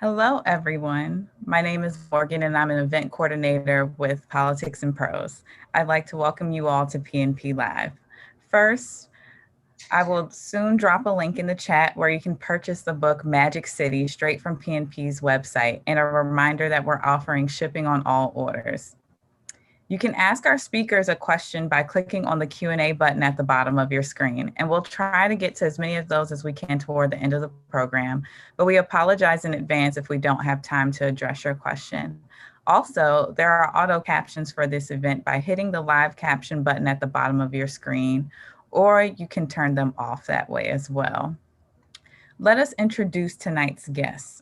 Hello, everyone. My name is Morgan, and I'm an event coordinator with Politics and Prose. I'd like to welcome you all to PNP Live. First, I will soon drop a link in the chat where you can purchase the book Magic City straight from PNP's website, and a reminder that we're offering shipping on all orders. You can ask our speakers a question by clicking on the Q&A button at the bottom of your screen, and we'll try to get to as many of those as we can toward the end of the program, but we apologize in advance if we don't have time to address your question. Also, there are auto captions for this event by hitting the live caption button at the bottom of your screen, or you can turn them off that way as well. Let us introduce tonight's guests.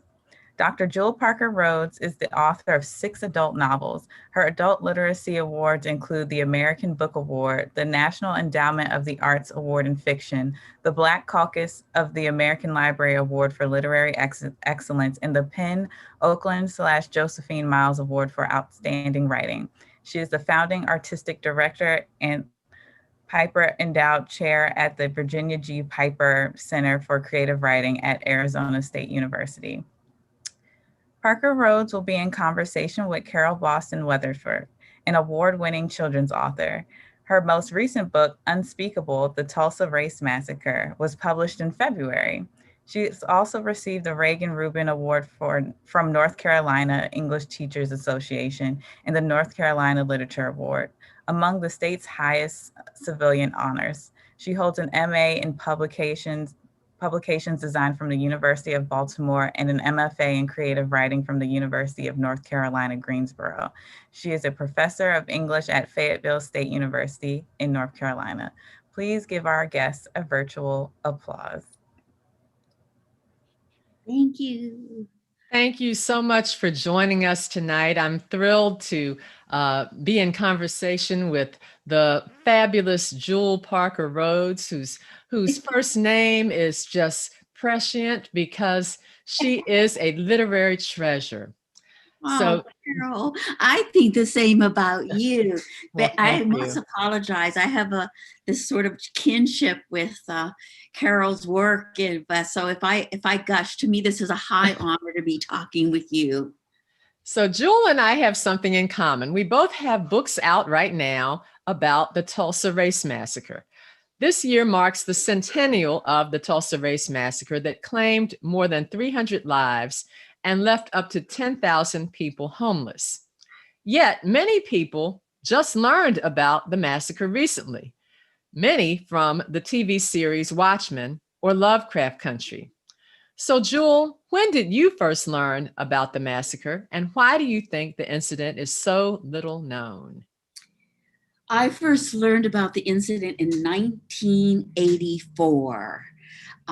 Dr. Jewell Parker Rhodes is the author of 6 adult novels. Her adult literacy awards include the American Book Award, the National Endowment of the Arts Award in Fiction, the Black Caucus of the American Library Award for Literary Excellence, and the Penn Oakland/Josephine Miles Award for Outstanding Writing. She is the founding artistic director and Piper Endowed Chair at the Virginia G. Piper Center for Creative Writing at Arizona State University. Parker Rhodes will be in conversation with Carole Boston Weatherford, an award-winning children's author. Her most recent book, Unspeakable: The Tulsa Race Massacre, was published in February. She has also received the Reagan Rubin Award from North Carolina English Teachers Association and the North Carolina Literature Award, among the state's highest civilian honors. She holds an MA in publications design from the University of Baltimore and an MFA in creative writing from the University of North Carolina, Greensboro. She is a professor of English at Fayetteville State University in North Carolina. Please give our guests a virtual applause. Thank you. Thank you so much for joining us tonight. I'm thrilled to be in conversation with the fabulous Jewell Parker Rhodes, whose first name is just prescient because she is a literary treasure. Oh, so, Carole, I think the same about you. But well, I must apologize. I have this sort of kinship with Carole's work, but so if I gush, to me this is a high honor to be talking with you. So Jewell and I have something in common. We both have books out right now about the Tulsa Race Massacre. This year marks the centennial of the Tulsa Race Massacre that claimed more than 300 lives and left up to 10,000 people homeless. Yet many people just learned about the massacre recently, many from the TV series Watchmen or Lovecraft Country. So Jewell, when did you first learn about the massacre, and why do you think the incident is so little known? I first learned about the incident in 1984.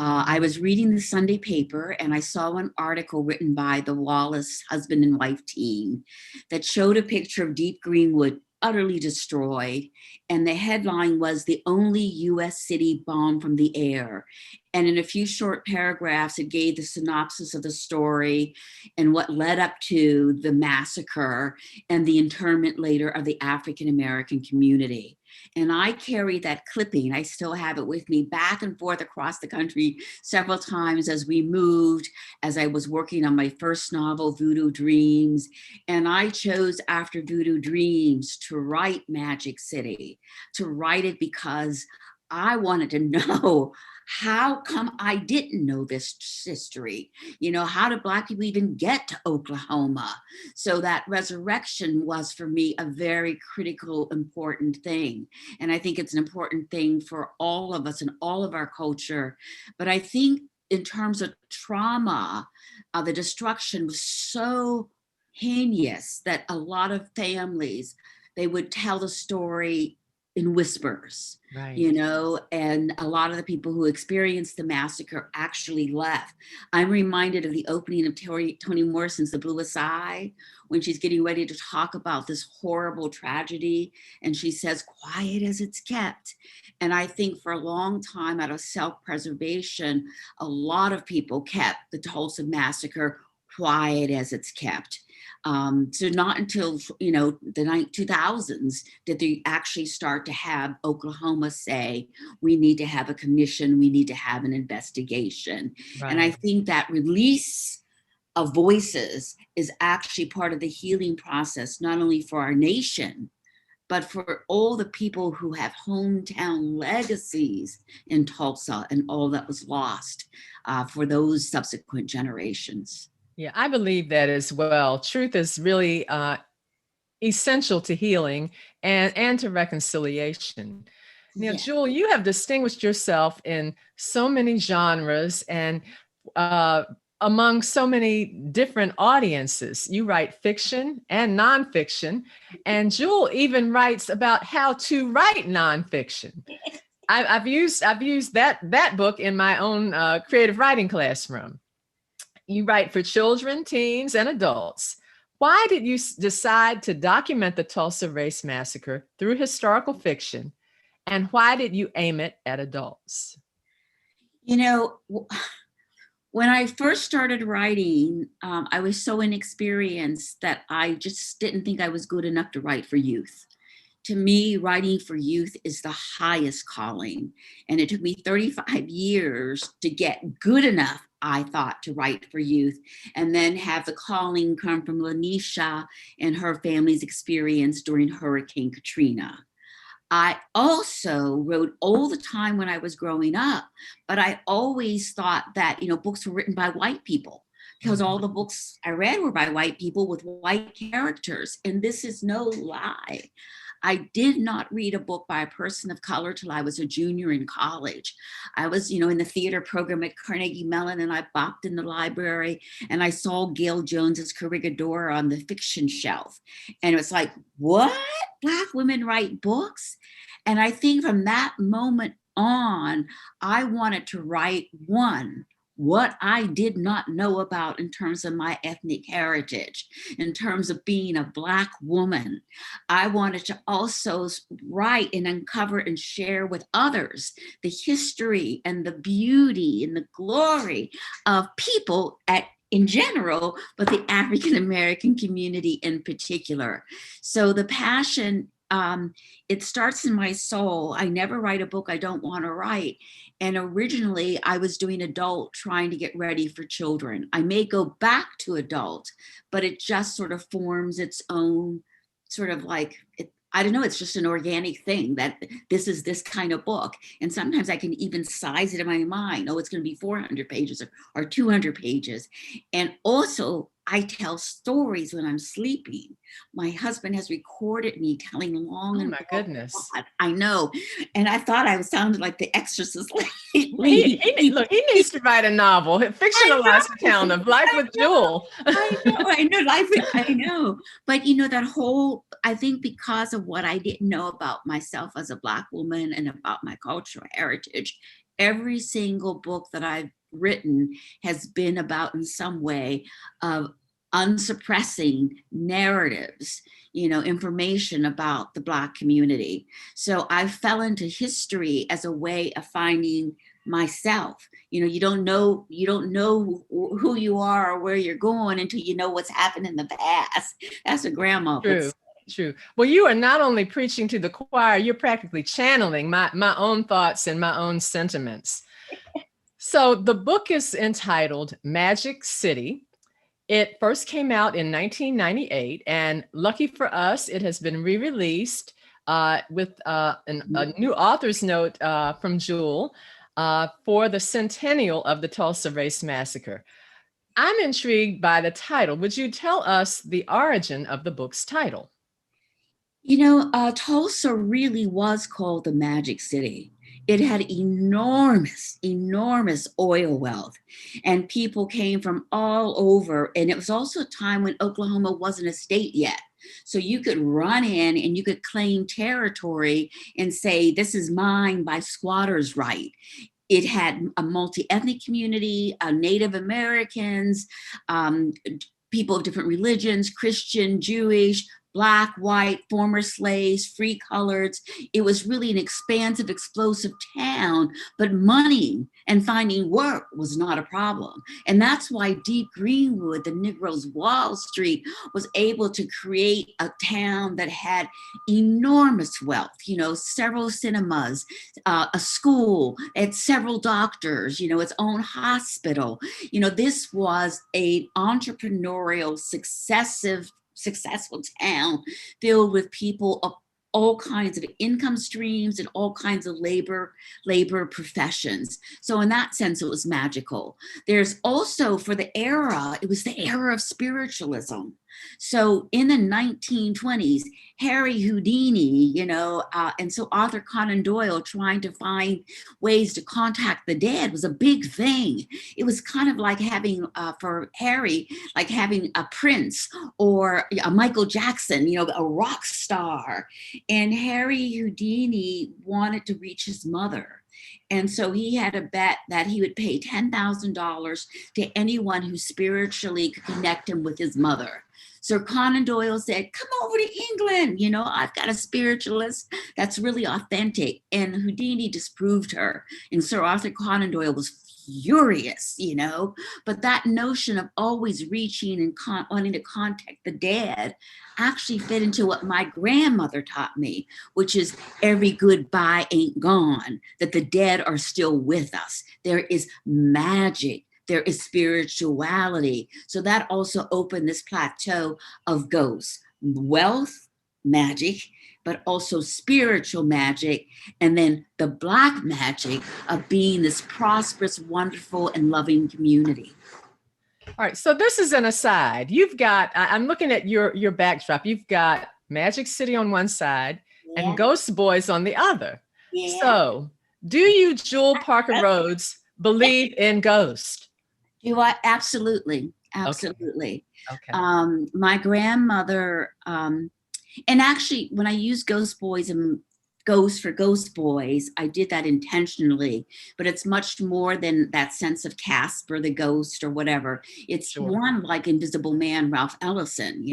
I was reading the Sunday paper and I saw an article written by the Wallace husband and wife team that showed a picture of Deep Greenwood utterly destroyed. And the headline was "The Only U.S. City Bombed from the Air." And in a few short paragraphs, it gave the synopsis of the story and what led up to the massacre and the internment later of the African-American community. And I carried that clipping, I still have it with me, back and forth across the country several times as we moved, as I was working on my first novel, Voodoo Dreams. And I chose, after Voodoo Dreams, to write Magic City, to write it because I wanted to know, how come I didn't know this history? You know, how did Black people even get to Oklahoma? So that resurrection was for me a very critical, important thing. And I think it's an important thing for all of us and all of our culture. But I think in terms of trauma, the destruction was so heinous that a lot of families, they would tell the story in whispers, right. You know, and a lot of the people who experienced the massacre actually left. I'm reminded of the opening of Toni Morrison's The Bluest Eye, when she's getting ready to talk about this horrible tragedy. And she says, "Quiet as it's kept." And I think for a long time, out of self-preservation, a lot of people kept the Tulsa massacre quiet as it's kept. So not until, you know, the 2000s did they actually start to have Oklahoma say, we need to have a commission, we need to have an investigation. Right. And I think that release of voices is actually part of the healing process, not only for our nation, but for all the people who have hometown legacies in Tulsa and all that was lost for those subsequent generations. Yeah, I believe that as well. Truth is really essential to healing and to reconciliation. Now, Yeah. Jewell, you have distinguished yourself in so many genres and among so many different audiences. You write fiction and nonfiction, and Jewell even writes about how to write nonfiction. I've used that book in my own creative writing classroom. You write for children, teens, and adults. Why did you decide to document the Tulsa Race Massacre through historical fiction? And why did you aim it at adults? You know, when I first started writing, I was so inexperienced that I just didn't think I was good enough to write for youth. To me, writing for youth is the highest calling. And it took me 35 years to get good enough, I thought, to write for youth, and then have the calling come from Lanisha and her family's experience during Hurricane Katrina. I also wrote all the time when I was growing up, but I always thought that, books were written by white people, because all the books I read were by white people with white characters. And this is no lie. I did not read a book by a person of color till I was a junior in college. I was, in the theater program at Carnegie Mellon, and I bopped in the library and I saw Gail Jones's Corregidor on the fiction shelf. And it was like, what? Black women write books? And I think from that moment on, I wanted to write what I did not know about in terms of my ethnic heritage, in terms of being a Black woman. I wanted to also write and uncover and share with others the history and the beauty and the glory of people in general, but the African American community in particular. So the passion, it starts in my soul. I never write a book I don't want to write. And originally I was doing adult, trying to get ready for children. I may go back to adult, but it just sort of forms its own sort of I don't know, it's just an organic thing that this is this kind of book. And sometimes I can even size it in my mind. Oh, it's going to be 400 pages or 200 pages. And also I tell stories when I'm sleeping. My husband has recorded me telling long and my goodness. I know. And I thought I sounded like the Exorcist lately. Look, he needs to write a novel, a fictionalized account of life with Jewell. I know. But that whole, I think because of what I didn't know about myself as a Black woman and about my cultural heritage, every single book that I've written has been about in some way of unsuppressing narratives, information about the Black community. So I fell into history as a way of finding myself. You don't know who you are or where you're going until you know what's happened in the past. That's what grandma would say. True. Well, you are not only preaching to the choir, you're practically channeling my own thoughts and my own sentiments. So the book is entitled Magic City. It first came out in 1998, and lucky for us, it has been re-released with a new author's note from Jewell for the centennial of the Tulsa Race Massacre. I'm intrigued by the title. Would you tell us the origin of the book's title? Tulsa really was called the Magic City. It had enormous oil wealth, and people came from all over. And it was also a time when Oklahoma wasn't a state yet. So you could run in and you could claim territory and say, this is mine by squatter's right. It had a multi-ethnic community, Native Americans, people of different religions, Christian, Jewish, Black, white, former slaves, free coloreds. It was really an expansive, explosive town, but money and finding work was not a problem. And that's why Deep Greenwood, the Negroes' Wall Street, was able to create a town that had enormous wealth, several cinemas, a school, it had several doctors, its own hospital. This was an entrepreneurial, successful town filled with people of all kinds of income streams and all kinds of labor professions. So in that sense, it was magical. There's also, for the era, it was the era of spiritualism. So in the 1920s, Harry Houdini, and so Arthur Conan Doyle trying to find ways to contact the dead was a big thing. It was kind of like having, for Harry, like having a Prince or a Michael Jackson, a rock star. And Harry Houdini wanted to reach his mother. And so he had a bet that he would pay $10,000 to anyone who spiritually could connect him with his mother. Sir Conan Doyle said, come over to England. I've got a spiritualist that's really authentic. And Houdini disproved her. And Sir Arthur Conan Doyle was furious, but that notion of always reaching and wanting to contact the dead actually fit into what my grandmother taught me, which is every goodbye ain't gone, that the dead are still with us. There is magic. There is spirituality. So that also opened this plateau of ghosts, wealth, magic, but also spiritual magic. And then the Black magic of being this prosperous, wonderful, and loving community. All right. So this is an aside. You've got, I'm looking at your backdrop. You've got Magic City on one side and Ghost Boys on the other. Yeah. So do you, Jewell Parker Rhodes, believe in ghosts? You are absolutely. Okay. My grandmother, and actually when I use Ghost Boys and Ghost for Ghost Boys, I did that intentionally, but it's much more than that sense of Casper the ghost or whatever. It's one like Invisible Man, Ralph Ellison,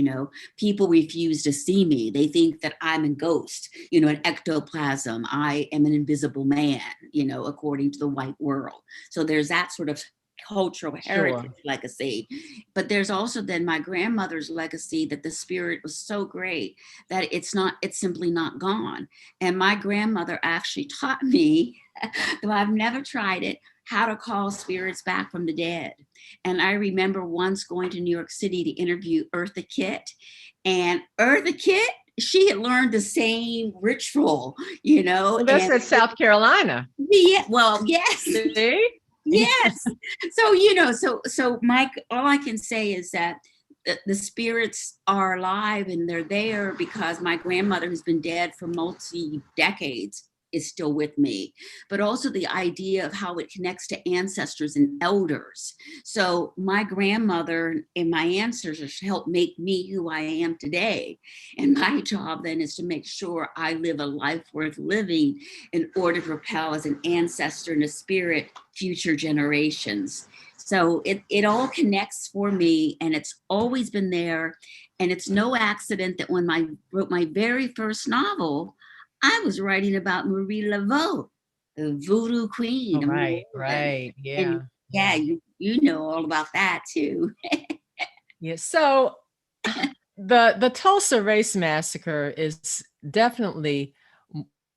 people refuse to see me. They think that I'm a ghost, an ectoplasm. I am an invisible man, according to the white world. So there's that sort of cultural heritage legacy. But there's also then my grandmother's legacy that the spirit was so great that it's simply not gone. And my grandmother actually taught me, though I've never tried it, how to call spirits back from the dead. And I remember once going to New York City to interview Eartha Kitt, and Eartha Kitt, she had learned the same ritual, Well, that's at South Carolina. Yeah, well, yes. See? Yes. So, so Mike, all I can say is that the spirits are alive and they're there because my grandmother, who's been dead for multi-decades, is still with me, but also the idea of how it connects to ancestors and elders. So my grandmother and my ancestors helped make me who I am today. And my job then is to make sure I live a life worth living in order to propel as an ancestor and a spirit future generations. So it all connects for me, and it's always been there. And it's no accident that when I wrote my very first novel, I was writing about Marie Laveau, the voodoo queen. Oh, right. Yeah. And yeah, you know all about that too. Yeah. So the Tulsa Race Massacre is definitely,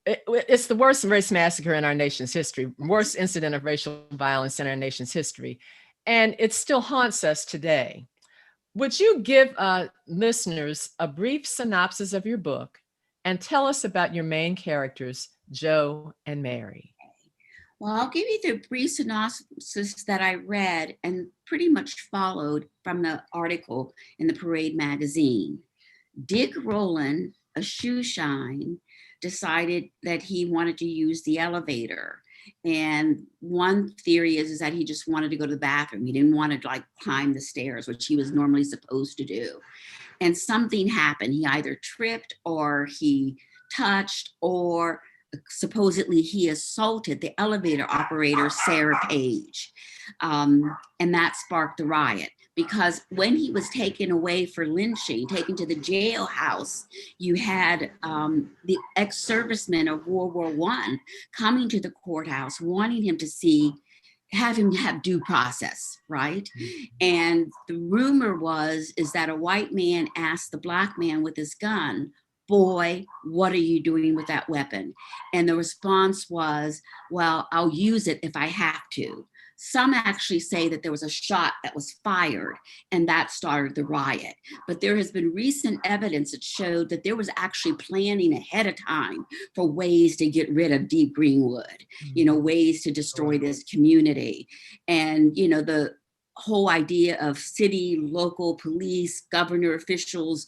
it's the worst race massacre in our nation's history, worst incident of racial violence in our nation's history. And it still haunts us today. Would you give listeners a brief synopsis of your book and tell us about your main characters, Joe and Mary? Well, I'll give you the brief synopsis that I read and pretty much followed from the article in the Parade magazine. Dick Rowland, a shoe shine, decided that he wanted to use the elevator. And one theory is that he just wanted to go to the bathroom. He didn't want to climb the stairs, which he was normally supposed to do. And something happened. He either tripped or he touched, or supposedly he assaulted the elevator operator, Sarah Page. And that sparked the riot because when he was taken away for lynching, taken to the jailhouse, you had the ex-servicemen of World War I coming to the courthouse, wanting him to have him have due process, right? And the rumor is that a white man asked the black man with his gun, "Boy, what are you doing with that weapon?" And the response was, "Well, I'll use it if I have to." Some actually say that there was a shot that was fired and that started the riot. But there has been recent evidence that showed that there was actually planning ahead of time for ways to get rid of Deep Greenwood, ways to destroy this community. And, the whole idea of city, local police, governor officials,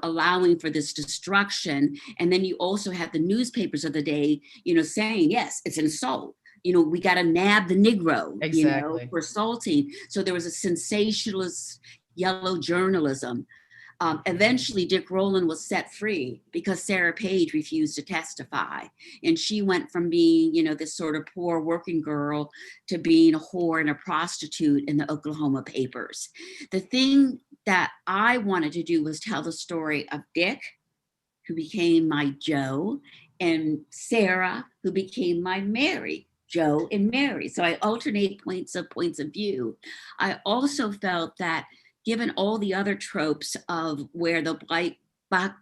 allowing for this destruction. And then you also have the newspapers of the day, saying, yes, it's an assault. We got to nab the Negro, Exactly. for assaulting. So there was a sensationalist yellow journalism. Eventually, Dick Rowland was set free because Sarah Page refused to testify. And she went from being, this sort of poor working girl to being a whore and a prostitute in the Oklahoma papers. The thing that I wanted to do was tell the story of Dick, who became my Joe, and Sarah, who became my Mary. Joe and Mary. So I alternate points of view. I also felt that given all the other tropes of where the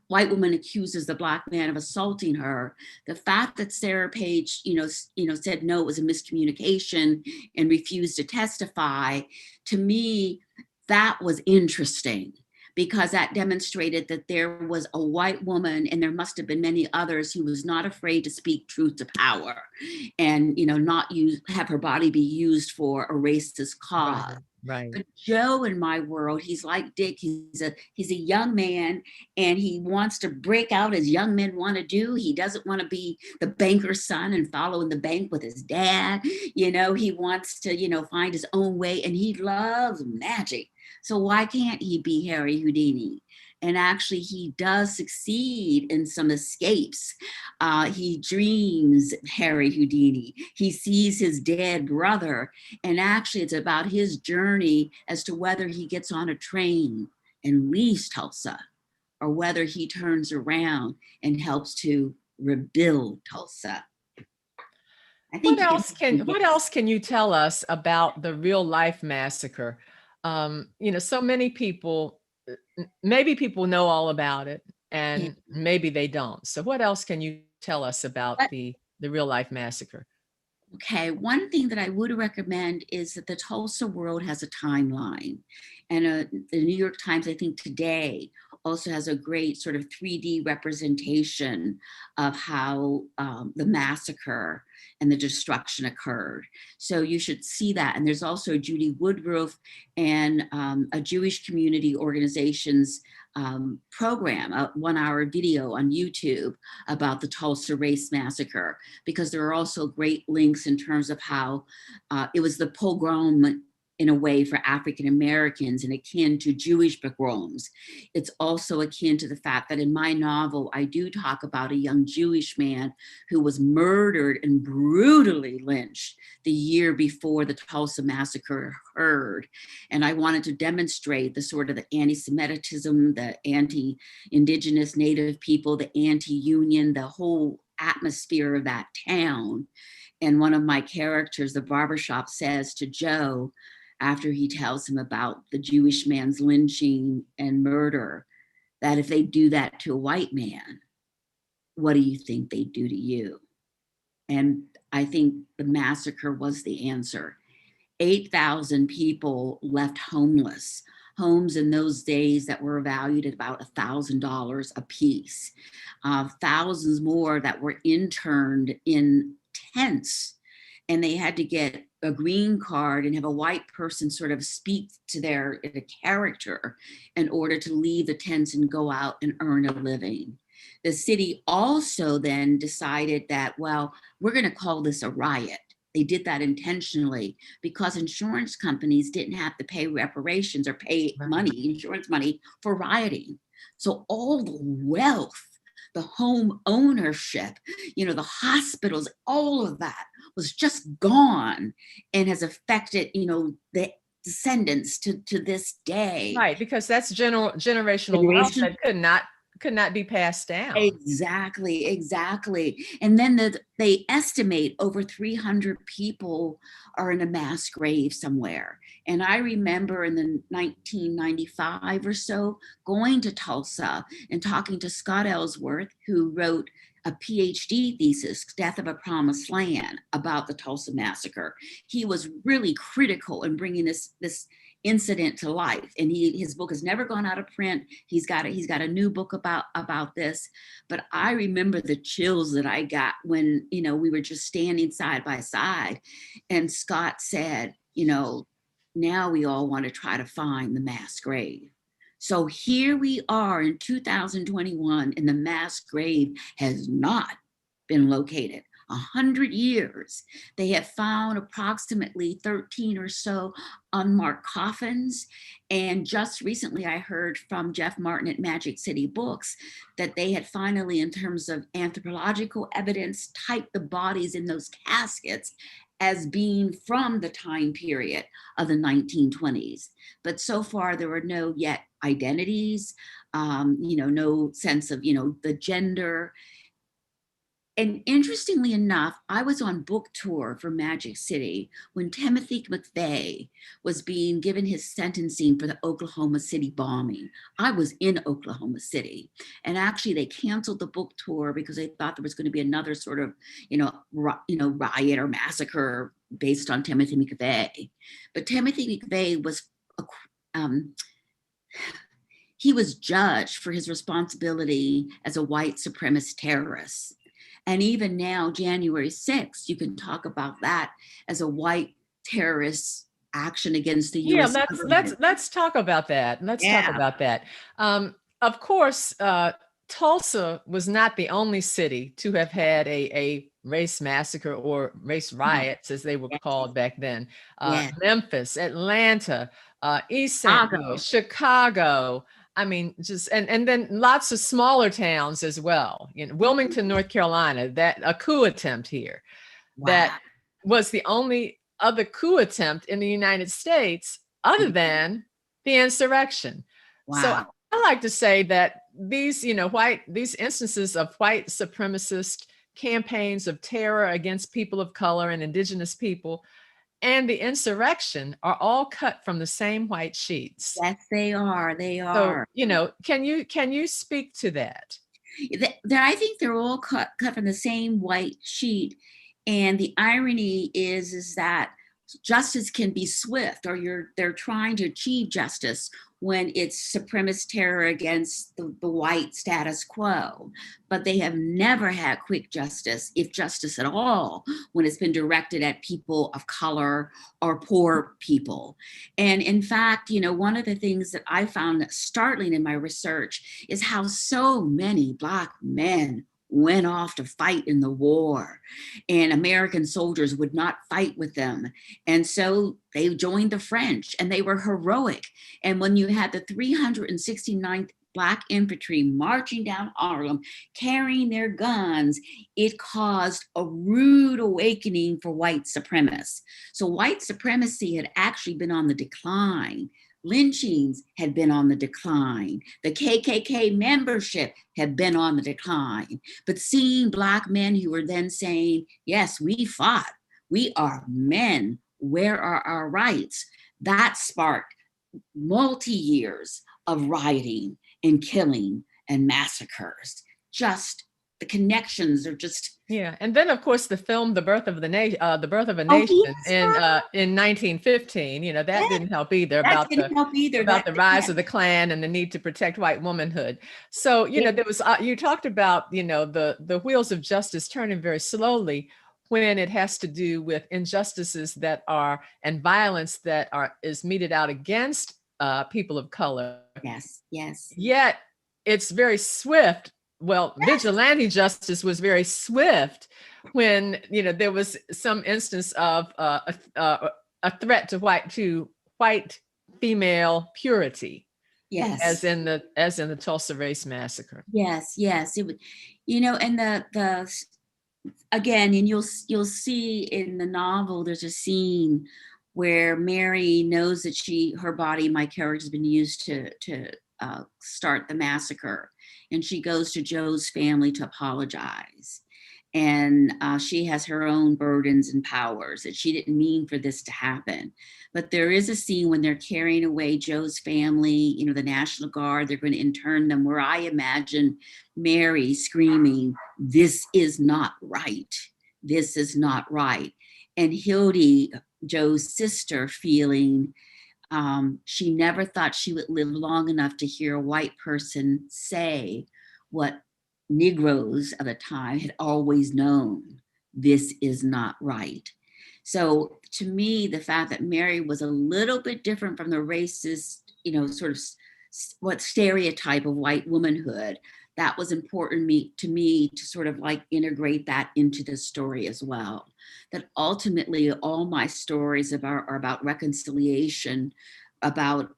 white woman accuses the black man of assaulting her, the fact that Sarah Page, said no, it was a miscommunication and refused to testify, to me, that was interesting, because that demonstrated that there was a white woman, and there must have been many others, who was not afraid to speak truth to power and, not have her body be used for a racist cause. Right. But Joe, in my world, he's like Dick. He's a young man, and he wants to break out as young men want to do. He doesn't want to be the banker's son and follow in the bank with his dad. He wants to, find his own way, and he loves magic. So why can't he be Harry Houdini? And actually, he does succeed in some escapes. He dreams Harry Houdini. He sees his dead brother. And actually, it's about his journey as to whether he gets on a train and leaves Tulsa, or whether he turns around and helps to rebuild Tulsa. I think what else can you tell us about the real life massacre? So many people, maybe people know all about it, and maybe they don't. So what else can you tell us about the real life massacre? Okay, one thing that I would recommend is that the Tulsa World has a timeline. And the New York Times, I think today, also has a great sort of 3D representation of how the massacre and the destruction occurred. So you should see that. And there's also Judy Woodruff and a Jewish community organization's program, a 1-hour video on YouTube about the Tulsa Race Massacre, because there are also great links in terms of how it was the pogrom in a way for African Americans and akin to Jewish pogroms. It's also akin to the fact that in my novel, I do talk about a young Jewish man who was murdered and brutally lynched the year before the Tulsa massacre occurred. And I wanted to demonstrate the sort of the anti-Semitism, the anti-Indigenous Native people, the anti-union, the whole atmosphere of that town. And one of my characters, the barbershop, says to Joe, after he tells him about the Jewish man's lynching and murder, that if they do that to a white man, what do you think they do to you? And I think the massacre was the answer. 8,000 people left homeless, homes in those days that were valued at about $1,000 a piece. Thousands more that were interned in tents, and they had to get a green card and have a white person sort of speak to their character in order to leave the tents and go out and earn a living. The city also then decided that, well, we're going to call this a riot. They did that intentionally because insurance companies didn't have to pay reparations or pay insurance money for rioting. So all the wealth, the home ownership, the hospitals, all of that was just gone, and has affected, the descendants to this day. Right, because that's generational wealth that could not be passed down. Exactly, exactly. And then they estimate over 300 people are in a mass grave somewhere. And I remember in the 1995 or so going to Tulsa and talking to Scott Ellsworth, who wrote a PhD thesis, Death of a Promised Land, about the Tulsa Massacre. He was really critical in bringing this incident to life, and his book has never gone out of print. He's got a new book about this. But I remember the chills that I got when, you know, we were just standing side by side, and Scott said, you know, now we all want to try to find the mass grave. So here we are in 2021, and the mass grave has not been located. 100 years. They have found approximately 13 or so unmarked coffins. And just recently I heard from Jeff Martin at Magic City Books that they had finally, in terms of anthropological evidence, typed the bodies in those caskets as being from the time period of the 1920s. But so far there were no yet identities, you know, no sense of, you know, the gender. And interestingly enough, I was on book tour for Magic City when Timothy McVeigh was being given his sentencing for the Oklahoma City bombing. I was in Oklahoma City, and actually they canceled the book tour because they thought there was going to be another sort of, riot or massacre based on Timothy McVeigh. But Timothy McVeigh was he was judged for his responsibility as a white supremacist terrorist. And even now, January 6th, you can talk about that as a white terrorist action against the U.S. government. Let's talk about that. Talk about that. Of course, Tulsa was not the only city to have had a race massacre or race riots, as they were called back then. Memphis, Atlanta, East St. Louis, Chicago. I mean, just and then lots of smaller towns as well. You know, Wilmington, North Carolina, that a coup attempt here. That was the only other coup attempt in the United States other than the insurrection. So I like to say that these, these instances of white supremacist campaigns of terror against people of color and indigenous people and the insurrection are all cut from the same white sheets. Yes, they are. They are. So, can you speak to that? I think they're all cut from the same white sheet. And the irony is that justice can be swift, or they're trying to achieve justice when it's supremacist terror against the white status quo. But they have never had quick justice, if justice at all, when it's been directed at people of color or poor people. And in fact, one of the things that I found startling in my research is how so many Black men went off to fight in the war, and American soldiers would not fight with them. And so they joined the French, and they were heroic. And when you had the 369th Black infantry marching down Harlem, carrying their guns, it caused a rude awakening for white supremacists. So white supremacy had actually been on the decline. Lynchings had been on the decline. The KKK membership had been on the decline. But seeing Black men who were then saying, yes, we fought, we are men, where are our rights? That sparked multi-years of rioting and killing and massacres. Just the connections are just... Yeah, and then of course the film "The Birth of a Nation" in 1915. That didn't help either, about the rise of the Klan and the need to protect white womanhood. So there was you talked about the wheels of justice turning very slowly when it has to do with injustices that are and violence that is meted out against people of color. Yes. Yet it's very swift. Well, vigilante justice was very swift when there was some instance of a threat to white female purity. Yes, as in the Tulsa Race Massacre. Yes, it would, and the again, and you'll see in the novel there's a scene where Mary knows that her body, my character, has been used to start the massacre. And she goes to Joe's family to apologize. And she has her own burdens and powers that she didn't mean for this to happen. But there is a scene when they're carrying away Joe's family, the National Guard, they're going to intern them, where I imagine Mary screaming, "This is not right. This is not right." And Hildy, Joe's sister, feeling she never thought she would live long enough to hear a white person say what Negroes of the time had always known: this is not right. So to me, the fact that Mary was a little bit different from the racist, sort of what stereotype of white womanhood, that was important to me to sort of like integrate that into the story as well. That ultimately all my stories are about reconciliation, about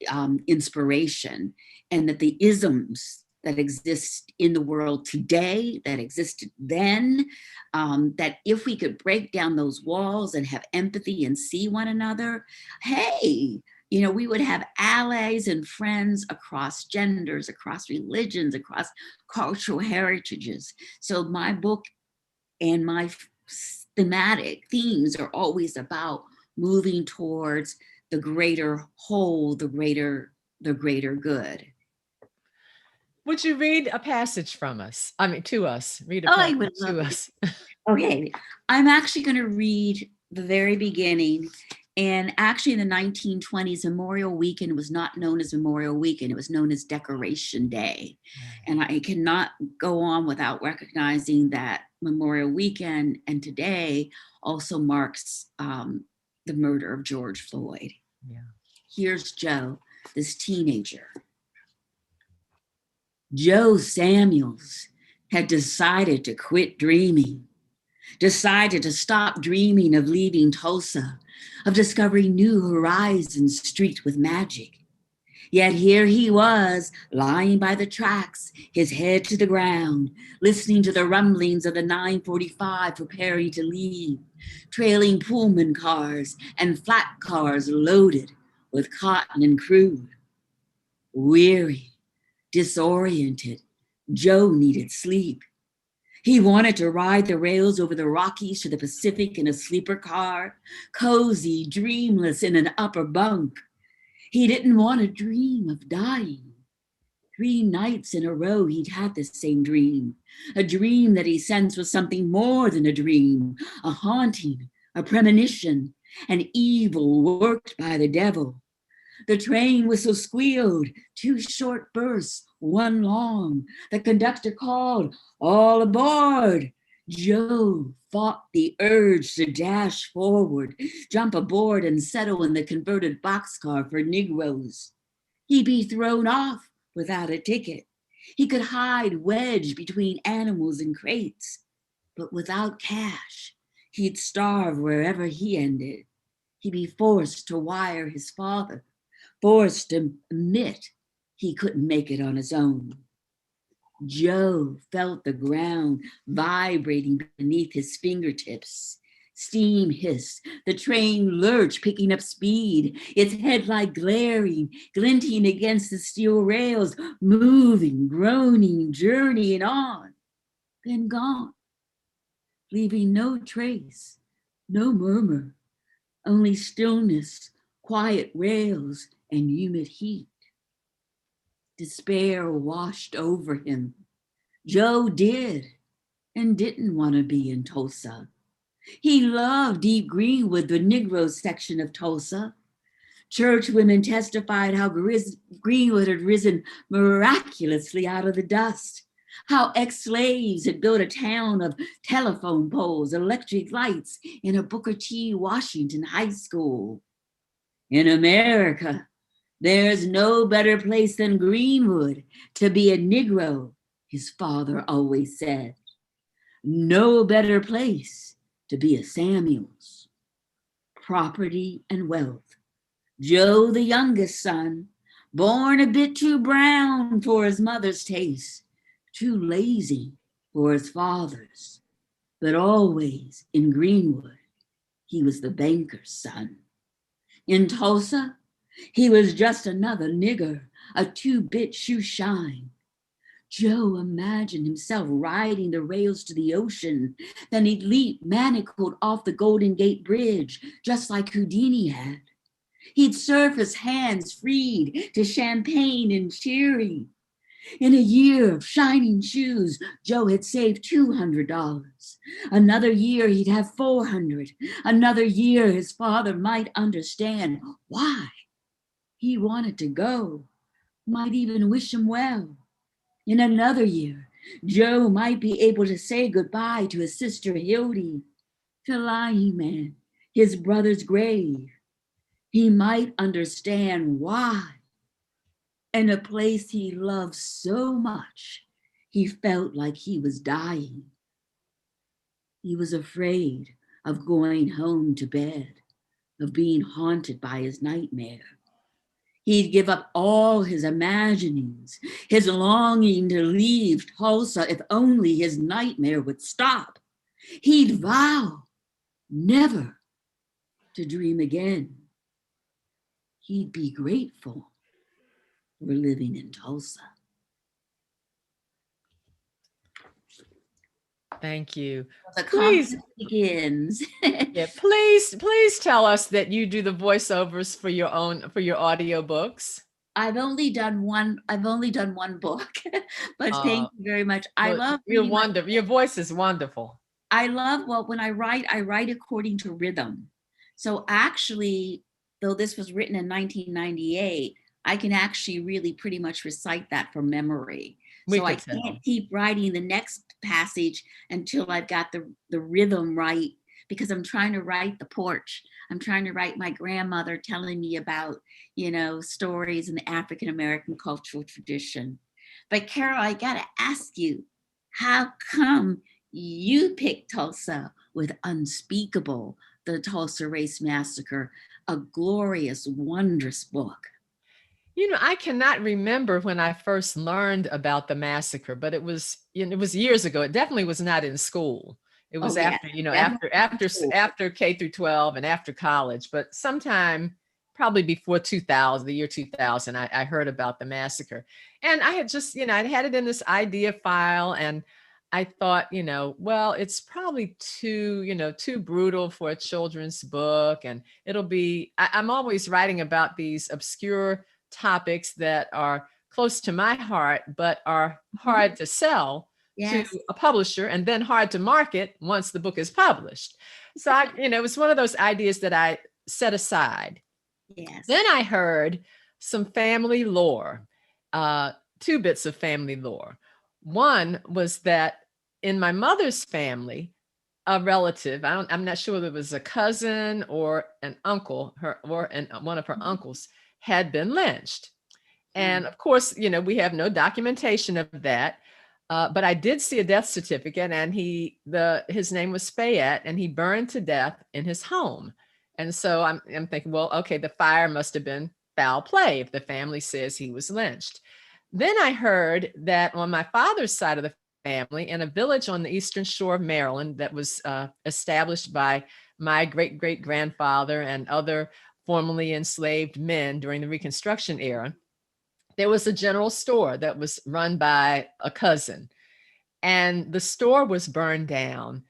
inspiration, and that the isms that exist in the world today, that existed then, that if we could break down those walls and have empathy and see one another, hey, we would have allies and friends across genders, across religions, across cultural heritages. So my book and my thematic themes are always about moving towards the greater whole, the greater good. Would you read a passage from us? To us. Read a I would passage love to it. us. Okay, I'm actually going to read the very beginning. And actually in the 1920s, Memorial Weekend was not known as Memorial Weekend. It was known as Decoration Day. And I cannot go on without recognizing that Memorial Weekend and today also marks the murder of George Floyd. Yeah. Here's Joe, this teenager. Joe Samuels had decided to quit dreaming, decided to stop dreaming of leaving Tulsa, of discovering new horizons streaked with magic. Yet here he was, lying by the tracks, his head to the ground, listening to the rumblings of the 945 preparing to leave, trailing Pullman cars and flat cars loaded with cotton and crude. Weary, disoriented, Joe needed sleep. He wanted to ride the rails over the Rockies to the Pacific in a sleeper car, cozy, dreamless in an upper bunk. He didn't want to dream of dying. 3 nights in a row, he'd had the same dream, a dream that he sensed was something more than a dream, a haunting, a premonition, an evil worked by the devil. The train whistle squealed, 2 short bursts, 1 long. The conductor called, "All aboard." Joe fought the urge to dash forward, jump aboard and settle in the converted boxcar for Negroes. He'd be thrown off without a ticket. He could hide wedged between animals and crates, but without cash, he'd starve wherever he ended. He'd be forced to wire his father, forced to admit he couldn't make it on his own. Joe felt the ground vibrating beneath his fingertips. Steam hissed, the train lurched, picking up speed, its headlight glaring, glinting against the steel rails, moving, groaning, journeying on, then gone, leaving no trace, no murmur, only stillness, quiet rails, and humid heat. Despair washed over him. Joe did and didn't want to be in Tulsa. He loved Deep Greenwood, the Negro section of Tulsa. Church women testified how Greenwood had risen miraculously out of the dust, how ex-slaves had built a town of telephone poles, electric lights in a Booker T. Washington high school. In America, there's no better place than Greenwood to be a Negro, his father always said. No better place to be a Samuels. Property and wealth. Joe, the youngest son, born a bit too brown for his mother's taste, too lazy for his father's, but always in Greenwood, he was the banker's son. In Tulsa, he was just another nigger, a two-bit shoe shine. Joe imagined himself riding the rails to the ocean. Then he'd leap manacled off the Golden Gate Bridge, just like Houdini had. He'd surface hands freed to champagne and cheery. In a year of shining shoes, Joe had saved $200. Another year, he'd have $400. Another year, his father might understand why he wanted to go, might even wish him well. In another year, Joe might be able to say goodbye to his sister Hildy, to Lyman, his brother's grave. He might understand why. In a place he loved so much, he felt like he was dying. He was afraid of going home to bed, of being haunted by his nightmare. He'd give up all his imaginings, his longing to leave Tulsa if only his nightmare would stop. He'd vow never to dream again. He'd be grateful for living in Tulsa. Thank you. The Please conflict begins. Yeah, please tell us that you do the voiceovers for your audiobooks. I've only done one book, but thank you very much. I love your voice is wonderful. I love, well, when I write according to rhythm. So actually, though this was written in 1998, I can actually really pretty much recite that from memory. So I can't keep writing the next passage until I've got the rhythm right, because I'm trying to write the porch. I'm trying to write my grandmother telling me about, stories in the African-American cultural tradition. But Carole, I gotta ask you, how come you picked Tulsa with Unspeakable, the Tulsa Race Massacre, a glorious, wondrous book? I cannot remember when I first learned about the massacre, but it was years ago. It definitely was not in school. It was after K through 12 and after college, but sometime probably before 2000, the year 2000, I heard about the massacre. And I had just, I had it in this idea file, and I thought, well, it's probably too brutal for a children's book. And it'll be, I'm always writing about these obscure topics that are close to my heart, but are hard to sell to a publisher, and then hard to market once the book is published. So it was one of those ideas that I set aside. Yes. Then I heard some family lore, 2 bits of family lore. One was that in my mother's family, a relative, I'm not sure whether it was a cousin or an uncle, one of her uncles had been lynched. And of course, we have no documentation of that. But I did see a death certificate, and his name was Fayette, and he burned to death in his home. And so I'm thinking, well, okay, the fire must have been foul play if the family says he was lynched. Then I heard that on my father's side of the family, in a village on the eastern shore of Maryland that was established by my great-great-grandfather and other formerly enslaved men during the Reconstruction era, there was a general store that was run by a cousin, and the store was burned down,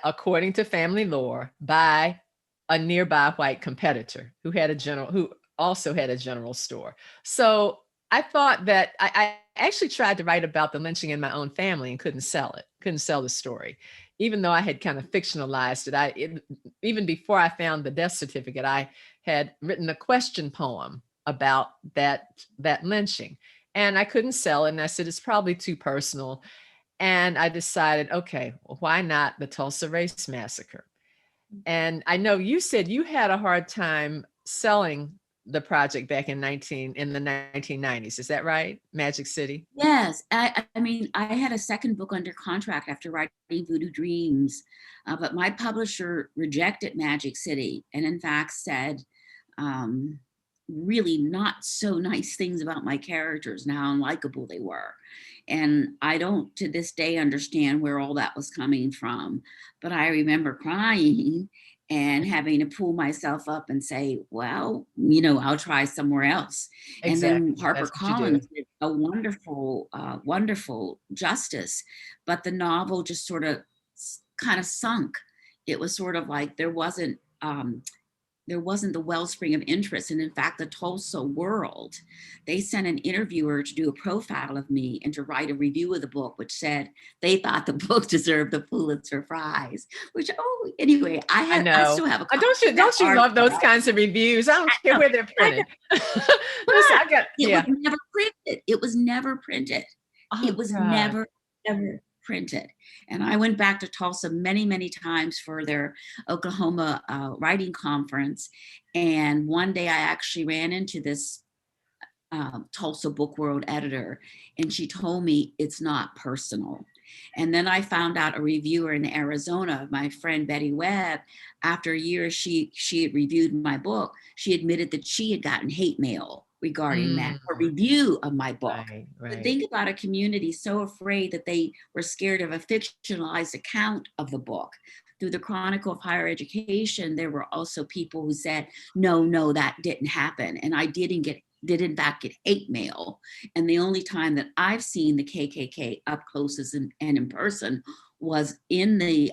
according to family lore, by a nearby white competitor who also had a general store. So I thought that I actually tried to write about the lynching in my own family and couldn't sell the story, even though I had kind of fictionalized it. Even before I found the death certificate, I had written a question poem about that lynching, and I couldn't sell it. And I said, it's probably too personal. And I decided, okay, well, why not the Tulsa Race Massacre? And I know you said you had a hard time selling the project back in the 1990s. Is that right? Magic City? Yes. I mean, I had a second book under contract after writing Voodoo Dreams, but my publisher rejected Magic City, and in fact said really not so nice things about my characters and how unlikable they were. And I don't to this day understand where all that was coming from, but I remember crying and having to pull myself up and say, well, I'll try somewhere else. And then Exactly. HarperCollins did a wonderful, wonderful justice, but the novel just sort of kind of sunk. It was sort of like there wasn't the wellspring of interest. And in fact, the Tulsa World, they sent an interviewer to do a profile of me and to write a review of the book, which said they thought the book deserved the Pulitzer Prize. Which, anyway, I still have a copy. Don't you love those kinds of reviews? I don't care where they're printed. It was never printed. It was never printed. Oh, it was God. never, ever printed. And I went back to Tulsa many, many times for their Oklahoma writing conference. And one day I actually ran into this Tulsa Book World editor, and she told me it's not personal. And then I found out a reviewer in Arizona, my friend Betty Webb, after a year she had reviewed my book, she admitted that she had gotten hate mail regarding that, a review of my book. Right. But think about a community so afraid that they were scared of a fictionalized account of the book. Through the Chronicle of Higher Education, there were also people who said, no, that didn't happen. And I did in fact get hate mail. And the only time that I've seen the KKK up close and in person was in the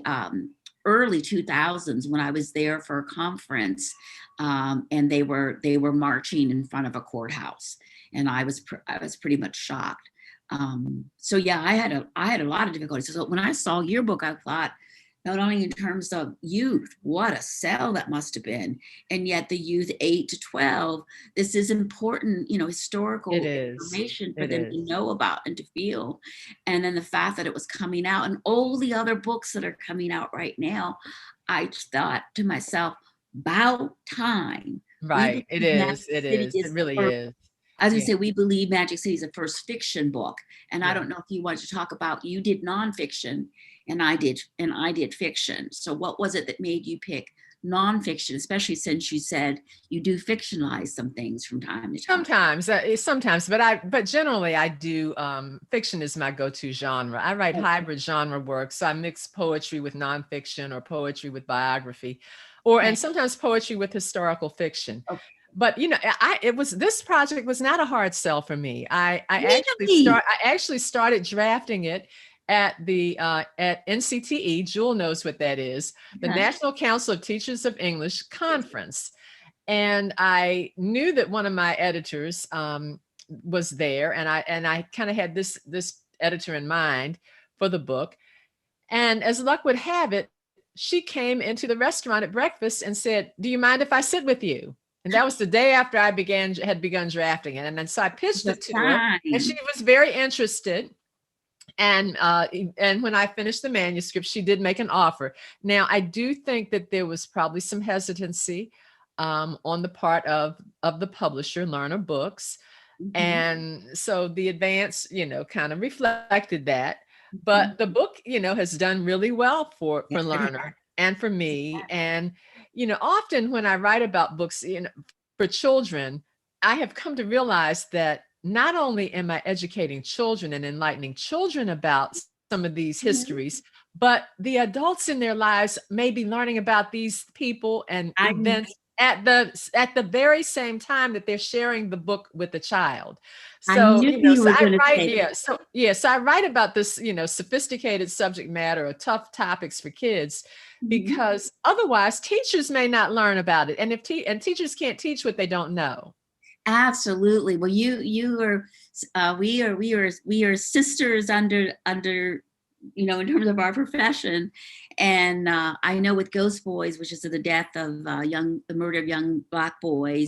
early 2000s when I was there for a conference, and they were marching in front of a courthouse, and I was pretty much shocked. So yeah, I had a lot of difficulties. So when I saw your book, I thought, not only in terms of youth, what a sell that must have been, and yet the youth 8 to 12, this is important, historical information for them to know about and to feel. And then the fact that it was coming out, and all the other books that are coming out right now, I thought to myself, about time. Right, it is. It really is. I was going to say, we believe Magic City is the first fiction book. And I don't know if you want to talk about, you did nonfiction and I did fiction. So what was it that made you pick nonfiction, especially since you said you do fictionalize some things from time to time? Sometimes, but generally I do, fiction is my go-to genre. I write hybrid genre work. So I mix poetry with nonfiction, or poetry with biography, and sometimes poetry with historical fiction. Okay. But this project was not a hard sell for me. I actually started drafting it at NCTE. Jewell knows what that is, the National Council of Teachers of English Conference. And I knew that one of my editors was there, and I kind of had this editor in mind for the book. And as luck would have it, she came into the restaurant at breakfast and said, "Do you mind if I sit with you?" And that was the day after I had begun drafting it. And then so I pitched it to her, and she was very interested. And when I finished the manuscript, she did make an offer. Now, I do think that there was probably some hesitancy on the part of the publisher, Lerner Books. Mm-hmm. And so the advance, kind of reflected that. But the book, has done really well for Lerner and for me. And, often when I write about books, for children, I have come to realize that not only am I educating children and enlightening children about some of these histories, but the adults in their lives may be learning about these people and events at the very same time that they're sharing the book with the child. So, so I write about this, sophisticated subject matter or tough topics for kids, because otherwise teachers may not learn about it. And teachers can't teach what they don't know. Absolutely. Well, we are sisters under, in terms of our profession. And I know with Ghost Boys, which is the death of the murder of young Black boys,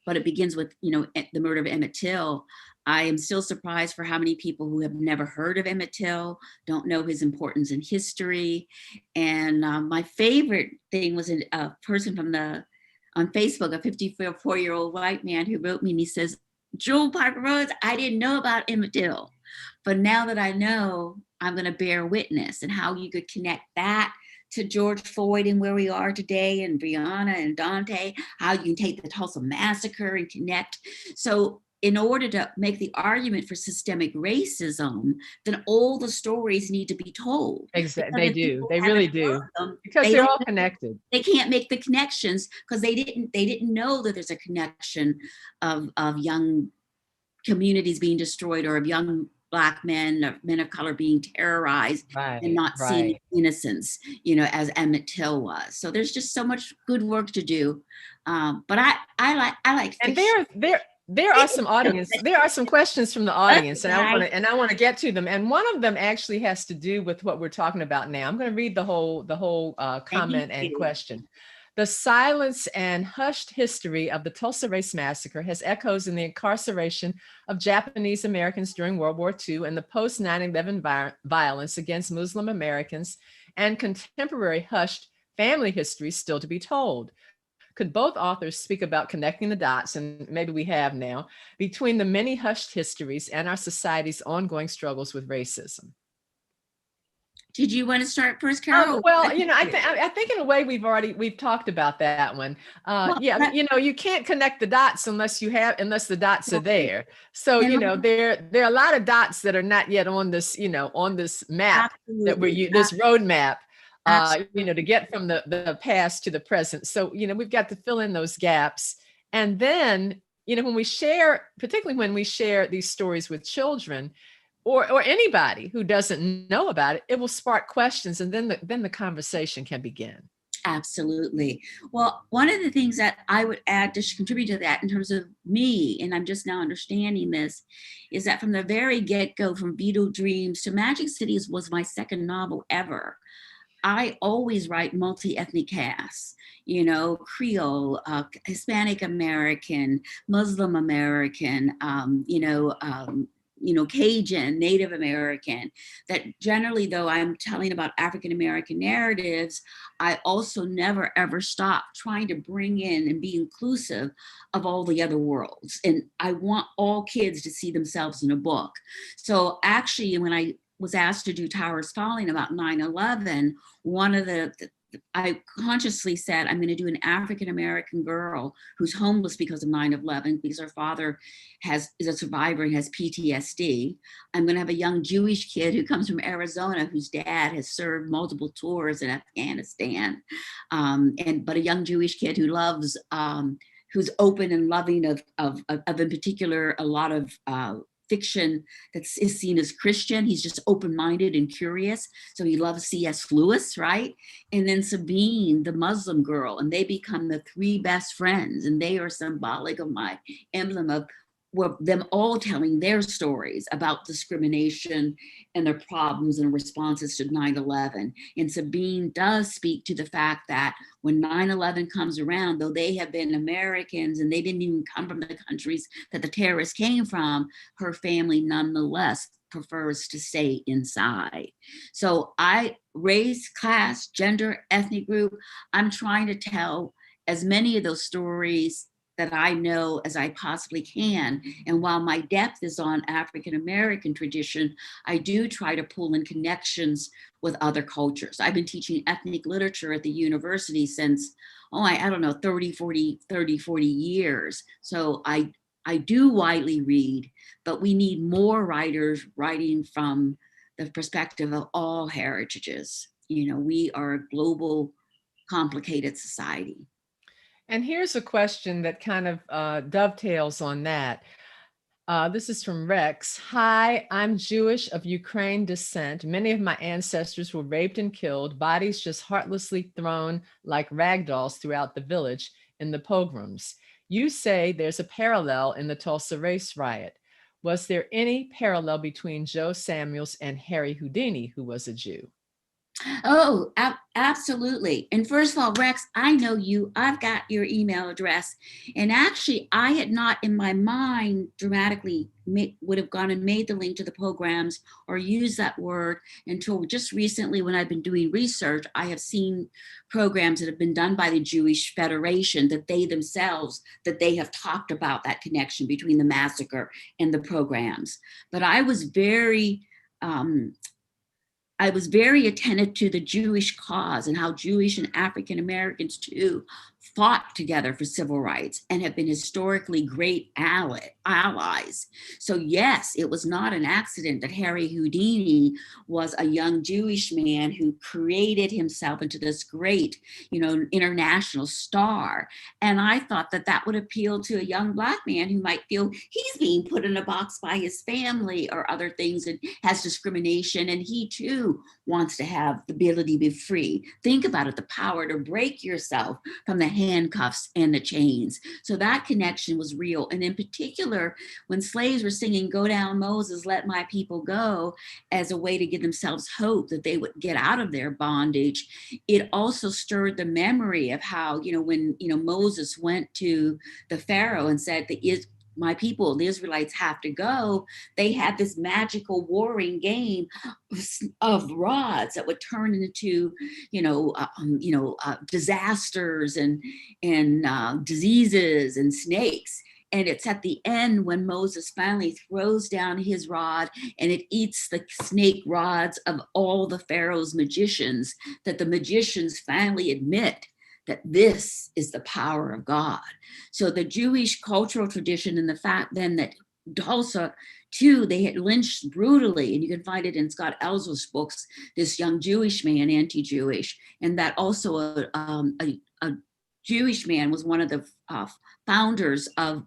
but it begins with, the murder of Emmett Till. I am still surprised for how many people who have never heard of Emmett Till, don't know his importance in history. And my favorite thing was a person on Facebook, a 54-year-old white man who wrote me, and he says, "Jewell Parker Rhodes, I didn't know about Emmett Till, but now that I know, I'm going to bear witness," and how you could connect that to George Floyd and where we are today, and Breonna and Dante, how you can take the Tulsa massacre and connect. So in order to make the argument for systemic racism, then all the stories need to be told. Exactly, Because they if do. people They really haven't do. heard them, Because they they're don't all know- connected. They can't make the connections because they didn't know that there's a connection of young communities being destroyed, or of young Black men or men of color being terrorized and not seeing innocence, as Emmett Till was. So there's just so much good work to do. But I like And fiction. there are some audience. There are some questions from the audience, and Right. I want to get to them. And one of them actually has to do with what we're talking about now. I'm going to read the whole comment and question. The silence and hushed history of the Tulsa Race Massacre has echoes in the incarceration of Japanese Americans during World War II and the post 9/11 violence against Muslim Americans, and contemporary hushed family history still to be told. Could both authors speak about connecting the dots, and maybe we have now, between the many hushed histories and our society's ongoing struggles with racism? Did you want to start first, Carole? Well, I think in a way we've talked about that one. You can't connect the dots unless the dots are there. So, there are a lot of dots that are not yet on this, on this map that this roadmap, to get from the past to the present. So, we've got to fill in those gaps. And then, when we share, particularly when we share these stories with children, or anybody who doesn't know about it, it will spark questions, and then the conversation can begin. Absolutely. Well, one of the things that I would add to contribute to that in terms of me, and I'm just now understanding this, is that from the very get-go, from Beetle Dreams to Magic Cities was my second novel ever. I always write multi-ethnic casts, Creole, Hispanic American, Muslim American, Cajun, Native American. That generally, though I'm telling about African American narratives, I also never ever stop trying to bring in and be inclusive of all the other worlds. And I want all kids to see themselves in a book. So actually, when I was asked to do Towers Falling about 9/11, one of I consciously said, I'm going to do an African-American girl who's homeless because of 9/11, because her father is a survivor and has PTSD. I'm going to have a young Jewish kid who comes from Arizona, whose dad has served multiple tours in Afghanistan. But a young Jewish kid who loves, who's open and loving of in particular, a lot of fiction that is seen as Christian. He's just open-minded and curious. So he loves C.S. Lewis, right? And then Sabine, the Muslim girl, and they become the three best friends. And they are symbolic of my emblem of them all telling their stories about discrimination and their problems and responses to 9/11. And Sabine does speak to the fact that when 9/11 comes around, though they have been Americans and they didn't even come from the countries that the terrorists came from, her family nonetheless prefers to stay inside. So race, class, gender, ethnic group, I'm trying to tell as many of those stories that I know as I possibly can. And while my depth is on African American tradition, I do try to pull in connections with other cultures. I've been teaching ethnic literature at the university since, I don't know, 30, 40 years. So I do widely read, but we need more writers writing from the perspective of all heritages. We are a global, complicated society. And here's a question that kind of dovetails on that. This is from Rex. Hi, I'm Jewish of Ukraine descent. Many of my ancestors were raped and killed, bodies just heartlessly thrown like rag dolls throughout the village in the pogroms. You say there's a parallel in the Tulsa race riot. Was there any parallel between Joe Samuels and Harry Houdini, who was a Jew? Oh, absolutely. And first of all, Rex, I know you. I've got your email address. And actually, I had not in my mind dramatically would have gone and made the link to the programs or used that word until just recently when I've been doing research. I have seen programs that have been done by the Jewish Federation that they have talked about that connection between the massacre and the programs. But I was very attentive to the Jewish cause and how Jewish and African Americans too fought together for civil rights and have been historically great allies. So yes, it was not an accident that Harry Houdini was a young Jewish man who created himself into this great, international star. And I thought that that would appeal to a young Black man who might feel he's being put in a box by his family or other things and has discrimination. And he too wants to have the ability to be free. Think about it, the power to break yourself from the handcuffs and the chains. So that connection was real. And in particular, when slaves were singing, "Go down, Moses, let my people go," as a way to give themselves hope that they would get out of their bondage, it also stirred the memory of how, when, Moses went to the Pharaoh and said, "My people, the Israelites, have to go," they had this magical warring game of rods that would turn into, disasters and diseases and snakes. And it's at the end when Moses finally throws down his rod and it eats the snake rods of all the Pharaoh's magicians, that the magicians finally admit that this is the power of God. So the Jewish cultural tradition and the fact then that Tulsa too, they had lynched brutally, and you can find it in Scott Ellsworth's books, this young Jewish man, anti-Jewish, and that also a Jewish man was one of the founders of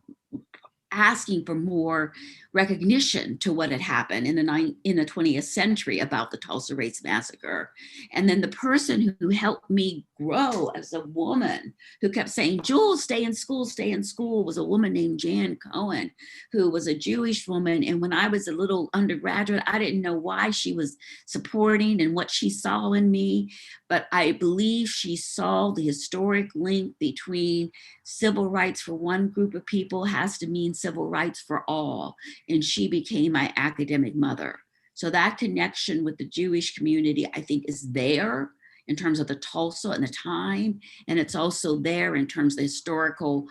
asking for more recognition to what had happened in the 20th century about the Tulsa Race Massacre. And then the person who helped me grow as a woman, who kept saying, "Jewell, stay in school, was a woman named Jan Cohen, who was a Jewish woman. And when I was a little undergraduate, I didn't know why she was supporting and what she saw in me. But I believe she saw the historic link between civil rights for one group of people has to mean civil rights for all." And she became my academic mother. So that connection with the Jewish community, I think, is there in terms of the Tulsa and the time. And it's also there in terms of the historical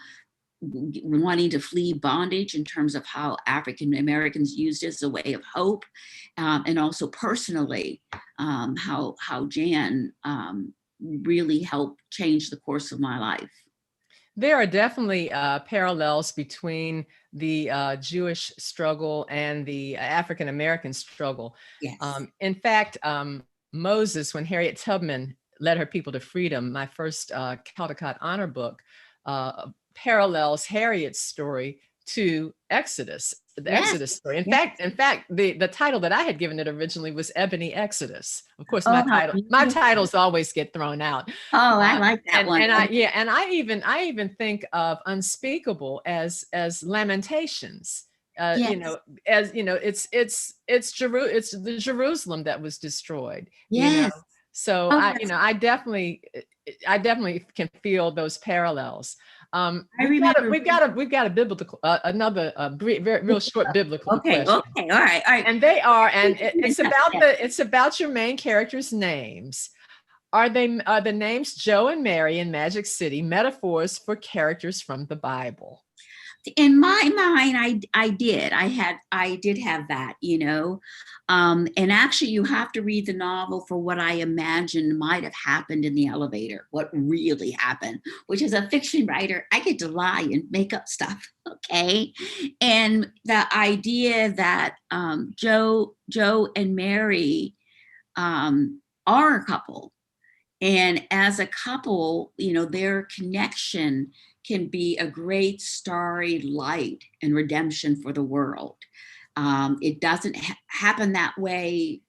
wanting to flee bondage, in terms of how African Americans used it as a way of hope. And also personally, how Jan really helped change the course of my life. There are definitely parallels between the Jewish struggle and the African American struggle. Yes. In fact, Moses, when Harriet Tubman led her people to freedom, my first Caldecott honor book, parallels Harriet's story to Exodus, the Yes. Exodus story. In Yes. fact, the title that I had given it originally was Ebony Exodus. Of course, Oh, my titles always get thrown out. Oh, I like that and, one. And I even think of Unspeakable as Lamentations. Yes. It's the Jerusalem that was destroyed. Yes. So Oh, I definitely can feel those parallels. We've got a biblical, another real short biblical Okay. question. Okay. All right. And it's about your main characters' names. Are the names Joe and Mary in Magic City metaphors for characters from the Bible? In my mind, I did have that, and actually you have to read the novel for what I imagine might have happened in the elevator, what really happened, which as a fiction writer, I get to lie and make up stuff. Okay. And the idea that Joe and Mary are a couple. And as a couple, their connection can be a great starry light and redemption for the world. It doesn't happen that way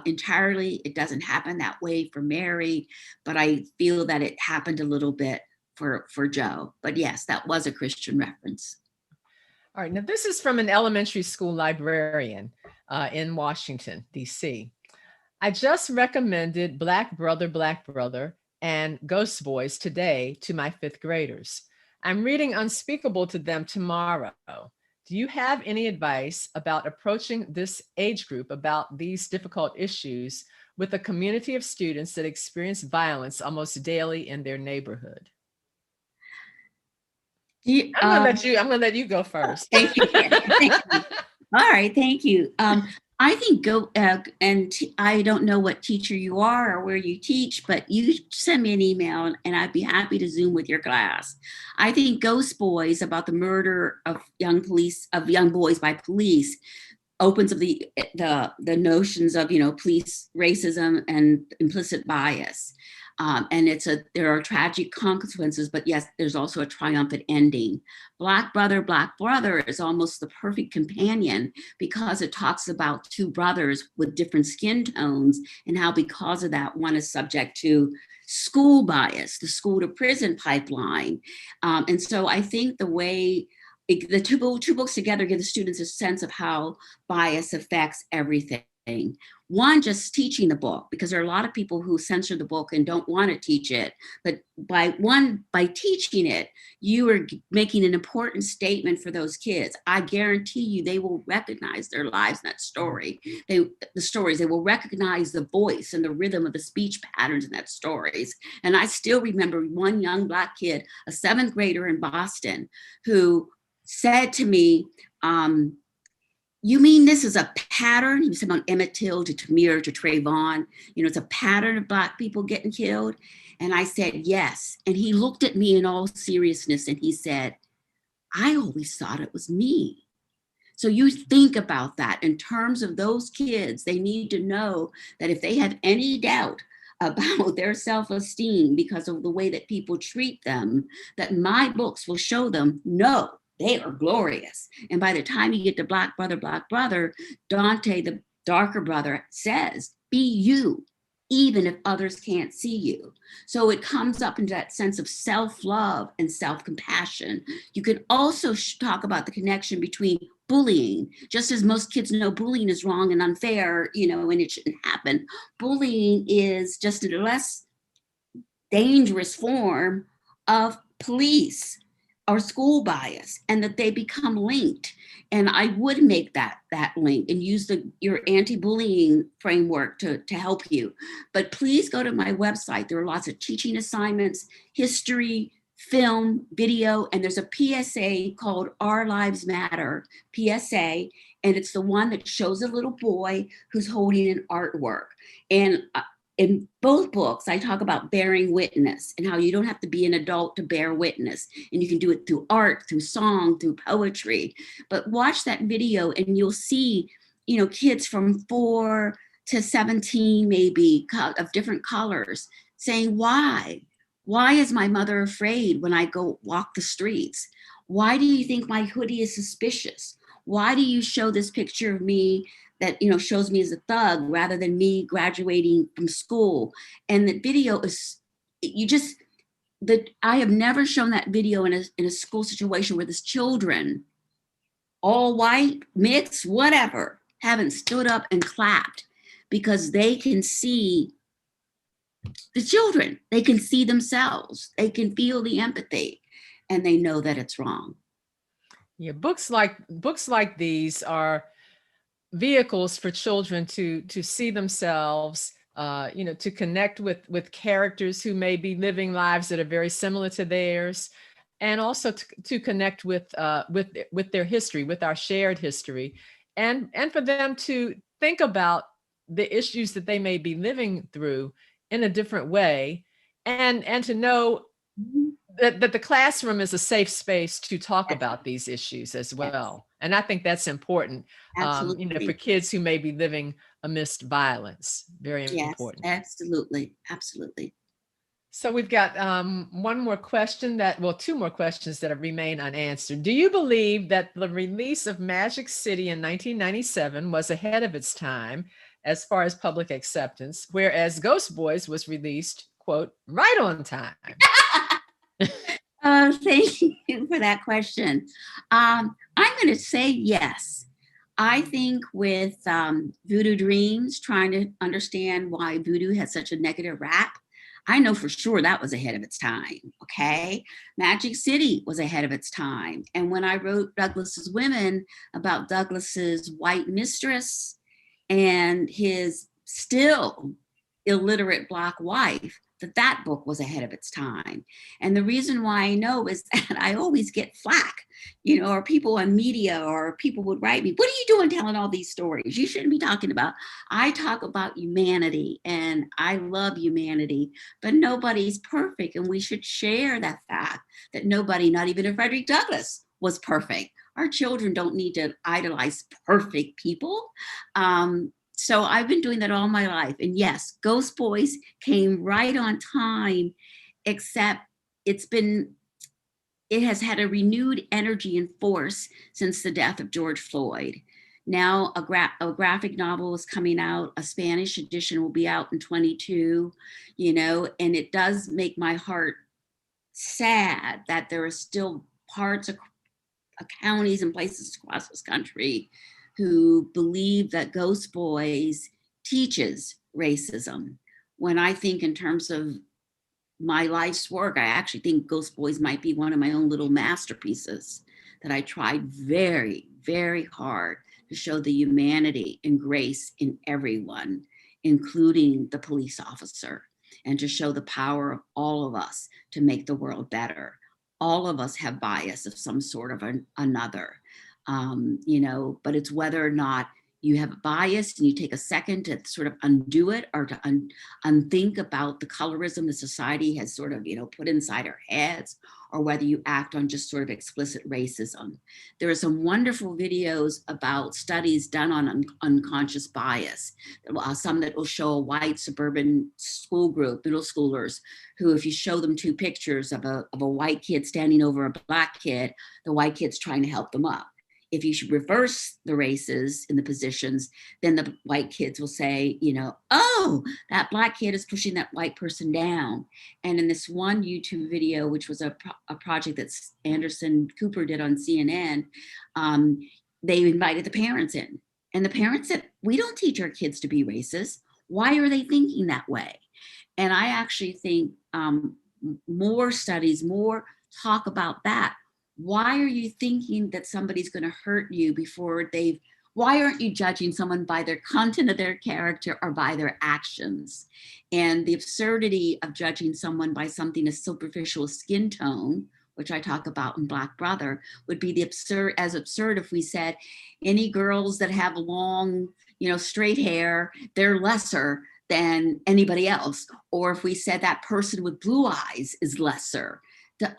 entirely. It doesn't happen that way for Mary, but I feel that it happened a little bit for Joe. But yes, that was a Christian reference. All right, now this is from an elementary school librarian in Washington, D.C. I just recommended Black Brother, and Ghost Boys today to my 5th graders. I'm reading Unspeakable to them tomorrow. Do you have any advice about approaching this age group about these difficult issues with a community of students that experience violence almost daily in their neighborhood? I'm gonna let you go first. Thank you. Thank you. All right, thank you. I think I don't know what teacher you are or where you teach, but you send me an email and I'd be happy to Zoom with your class. I think Ghost Boys, about the murder of young boys by police, opens up the notions of, police racism and implicit bias. And there are tragic consequences, but yes, there's also a triumphant ending. Black Brother is almost the perfect companion because it talks about two brothers with different skin tones and how because of that, one is subject to school bias, the school to prison pipeline. And so I think the two books together give the students a sense of how bias affects everything. One, just teaching the book, because there are a lot of people who censor the book and don't want to teach it. But by teaching it, you are making an important statement for those kids. I guarantee you they will recognize their lives in that story. They will recognize the voice and the rhythm of the speech patterns in that stories. And I still remember one young Black kid, a 7th grader in Boston, who said to me, you mean this is a pattern? He was talking about Emmett Till to Tamir to Trayvon. It's a pattern of Black people getting killed. And I said, yes. And he looked at me in all seriousness and he said, I always thought it was me. So you think about that in terms of those kids. They need to know that if they have any doubt about their self-esteem because of the way that people treat them, that my books will show them, no, they are glorious. And by the time you get to Black Brother, Dante, the darker brother, says, be you, even if others can't see you. So it comes up into that sense of self-love and self-compassion. You can also talk about the connection between bullying, just as most kids know bullying is wrong and unfair, and it shouldn't happen. Bullying is just a less dangerous form of police or school bias, and that they become linked. And I would make that link and use your anti-bullying framework to help you. But please go to my website. There are lots of teaching assignments, history, film, video, and there's a PSA called Our Lives Matter PSA, and it's the one that shows a little boy who's holding an artwork. And in both books, I talk about bearing witness and how you don't have to be an adult to bear witness. And you can do it through art, through song, through poetry. But watch that video and you'll see, kids from 4 to 17, maybe, of different colors saying, why? Why is my mother afraid when I go walk the streets? Why do you think my hoodie is suspicious? Why do you show this picture of me that shows me as a thug rather than me graduating from school? And the video is, I have never shown that video in a school situation where there's children, all white, mixed, whatever, haven't stood up and clapped, because they can see the children, they can see themselves, they can feel the empathy, and they know that it's wrong. Yeah, books like these are vehicles for children to see themselves, to connect with characters who may be living lives that are very similar to theirs, and also to connect with their history, with our shared history, and for them to think about the issues that they may be living through in a different way, and to know that the classroom is a safe space to talk about these issues as well. And I think that's important, for kids who may be living amidst violence. Very important. Absolutely. Absolutely. So we've got two more questions that have remained unanswered. Do you believe that the release of Magic City in 1997 was ahead of its time as far as public acceptance, whereas Ghost Boys was released, quote, right on time? Thank you for that question. I'm going to say yes. I think with Voodoo Dreams, trying to understand why voodoo has such a negative rap, I know for sure that was ahead of its time, okay? Magic City was ahead of its time. And when I wrote Douglas's Women about Douglas's white mistress and his still illiterate Black wife, that book was ahead of its time. And the reason why I know is that I always get flack, or people on media or people would write me, what are you doing telling all these stories? You shouldn't be talking about. I talk about humanity, and I love humanity, but nobody's perfect. And we should share that fact that nobody, not even a Frederick Douglass, was perfect. Our children don't need to idolize perfect people. So I've been doing that all my life. And yes, Ghost Boys came right on time, except it has had a renewed energy and force since the death of George Floyd. Now a graphic novel is coming out, a Spanish edition will be out in 22, and it does make my heart sad that there are still parts of counties and places across this country who believe that Ghost Boys teaches racism. When I think in terms of my life's work, I actually think Ghost Boys might be one of my own little masterpieces that I tried very, very hard to show the humanity and grace in everyone, including the police officer, and to show the power of all of us to make the world better. All of us have bias of some sort of another, but it's whether or not you have a bias and you take a second to sort of undo it, or to unthink about the colorism the society has sort of, put inside our heads, or whether you act on just sort of explicit racism. There are some wonderful videos about studies done on unconscious bias. Some that will show a white suburban school group, middle schoolers, who, if you show them two pictures of a white kid standing over a Black kid, the white kid's trying to help them up. If you should reverse the races in the positions, then the white kids will say, oh, that Black kid is pushing that white person down. And in this one YouTube video, which was a project that Anderson Cooper did on CNN, they invited the parents in. And the parents said, we don't teach our kids to be racist. Why are they thinking that way? And I actually think more studies, more talk about that. Why are you thinking that somebody's going to hurt you why aren't you judging someone by their content of their character or by their actions? And the absurdity of judging someone by something as superficial as skin tone, which I talk about in Black Brother, would be as absurd if we said any girls that have long, straight hair, they're lesser than anybody else. Or if we said that person with blue eyes is lesser. To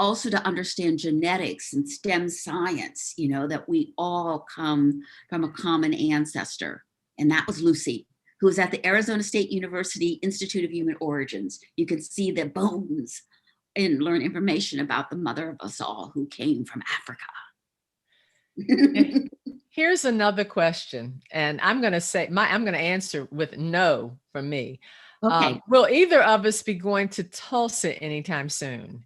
understand genetics and STEM science, that we all come from a common ancestor. And that was Lucy, who was at the Arizona State University Institute of Human Origins. You can see the bones and learn information about the mother of us all, who came from Africa. Here's another question, and I'm going to answer with no from me. Okay. Will either of us be going to Tulsa anytime soon?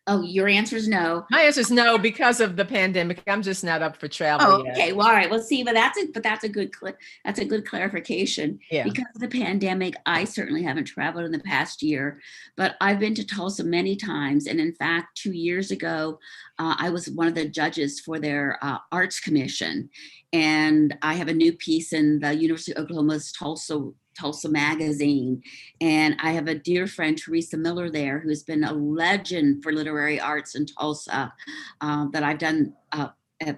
Oh, your answer is no. My answer is no, because of the pandemic. I'm just not up for travel yet. Okay, well, all right. Well, see, but that's a good clarification. Yeah. Because of the pandemic, I certainly haven't traveled in the past year, but I've been to Tulsa many times. And in fact, 2 years ago, I was one of the judges for their arts commission. And I have a new piece in the University of Oklahoma's Tulsa Magazine. And I have a dear friend, Teresa Miller, there, who's been a legend for literary arts in Tulsa, that I've done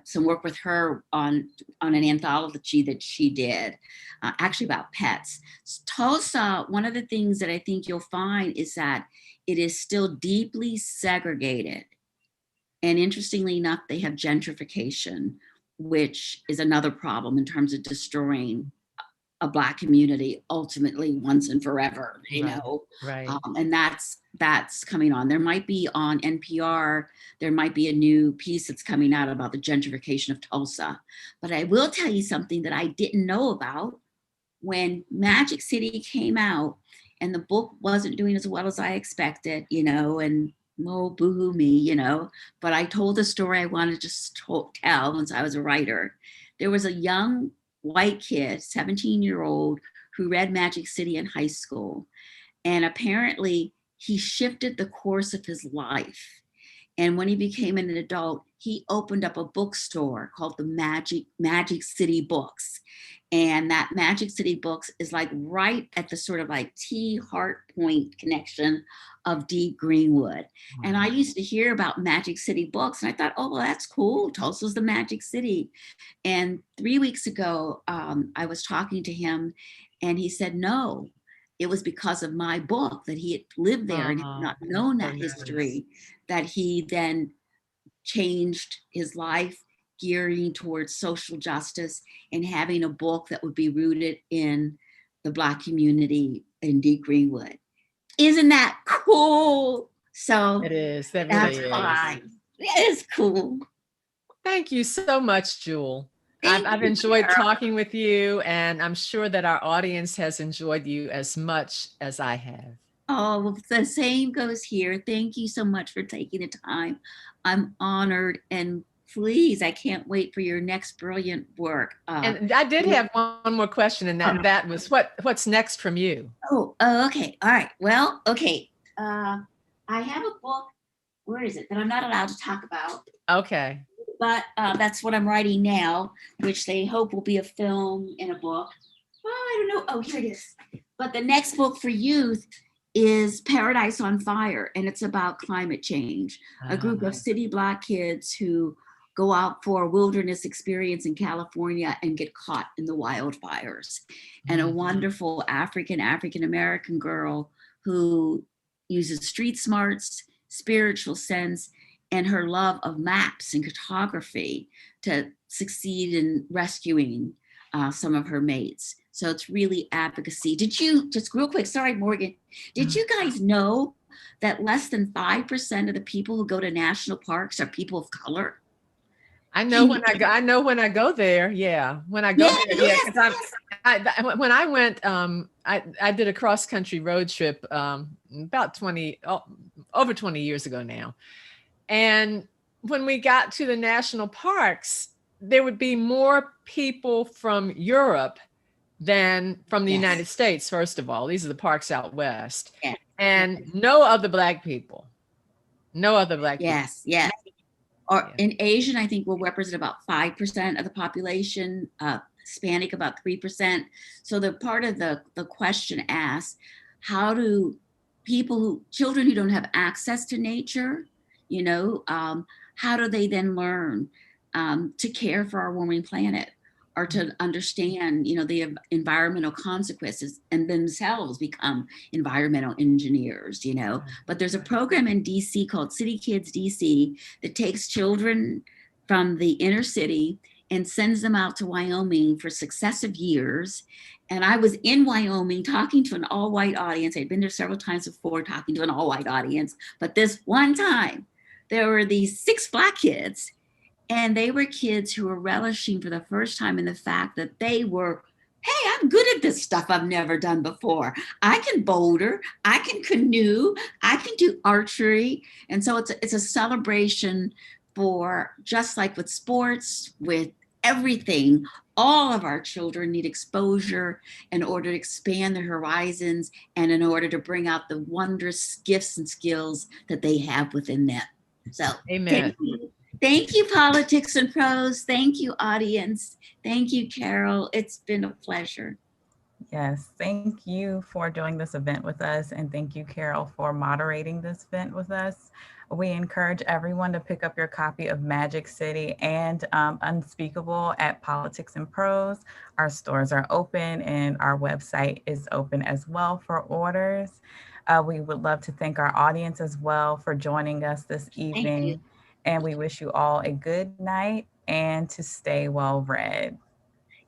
some work with her on an anthology that she did, actually about pets. Tulsa, one of the things that I think you'll find is that it is still deeply segregated. And interestingly enough, they have gentrification, which is another problem in terms of destroying a Black community ultimately once and forever, Right. And that's coming on. There might be on NPR, there might be a new piece that's coming out about the gentrification of Tulsa. But I will tell you something that I didn't know about. When Magic City came out and the book wasn't doing as well as I expected, and oh, boo-hoo me, but I told the story I wanted to tell once I was a writer. There was a young white kid, 17-year-old, who read Magic City in high school. And apparently he shifted the course of his life. And when he became an adult, he opened up a bookstore called the Magic City Books. And that Magic City Books is like right at the sort of like T-Heart Point connection of Deep Greenwood. And I used to hear about Magic City Books, and I thought, oh, well, that's cool. Tulsa's the Magic City. And 3 weeks ago, I was talking to him, and he said, no, it was because of my book that he had lived there and had not known that history, that he then changed his life, gearing towards social justice and having a book that would be rooted in the Black community in Deep Greenwood. Isn't that cool? So It is. That that's really is. fine. It is cool. Thank you so much, Jewell. I've enjoyed talking with you, and I'm sure that our audience has enjoyed you as much as I have. Oh, well, the same goes here. Thank you so much for taking the time. I'm honored, and please, I can't wait for your next brilliant work. And I did have one more question, and that was what's next from you? Oh, okay. All right. Well, okay. I have a book. Where is it that I'm not allowed to talk about? Okay. But that's what I'm writing now, which they hope will be a film and a book. Oh, I don't know. Oh, here it is. But the next book for youth is Paradise on Fire, and it's about climate change. A group of city Black kids who go out for a wilderness experience in California and get caught in the wildfires. And a wonderful African-American girl who uses street smarts, spiritual sense, and her love of maps and cartography to succeed in rescuing some of her mates. So it's really advocacy. Did you, just real quick, sorry, Morgan, did you guys know that less than 5% of the people who go to national parks are people of color? I know when I go there. Yeah, when I go there. Yeah, because when I went, I did a cross country road trip about over 20 years ago now, and when we got to the national parks, there would be more people from Europe than from the United States. First of all, these are the parks out west, and no other Black people. No other Black people. Yes. Or in Asian, I think we'll represent about 5% of the population, Hispanic about 3%. So the part of the question asks, how do children who don't have access to nature, how do they then learn to care for our warming planet, or to understand, the environmental consequences and themselves become environmental engineers, But there's a program in DC called City Kids DC that takes children from the inner city and sends them out to Wyoming for successive years. And I was in Wyoming talking to an all-white audience. I'd been there several times before talking to an all-white audience, but this one time there were these 6 Black kids. And they were kids who were relishing for the first time in the fact that they were, hey, I'm good at this stuff I've never done before. I can boulder, I can canoe, I can do archery. And so it's a celebration for, just like with sports, with everything, all of our children need exposure in order to expand their horizons and in order to bring out the wondrous gifts and skills that they have within them. So, amen. Thank you, Politics and Prose. Thank you, audience. Thank you, Carole. It's been a pleasure. Yes, thank you for doing this event with us. And thank you, Carole, for moderating this event with us. We encourage everyone to pick up your copy of Magic City and Unspeakable at Politics and Prose. Our stores are open and our website is open as well for orders. We would love to thank our audience as well for joining us this evening. And we wish you all a good night and to stay well read.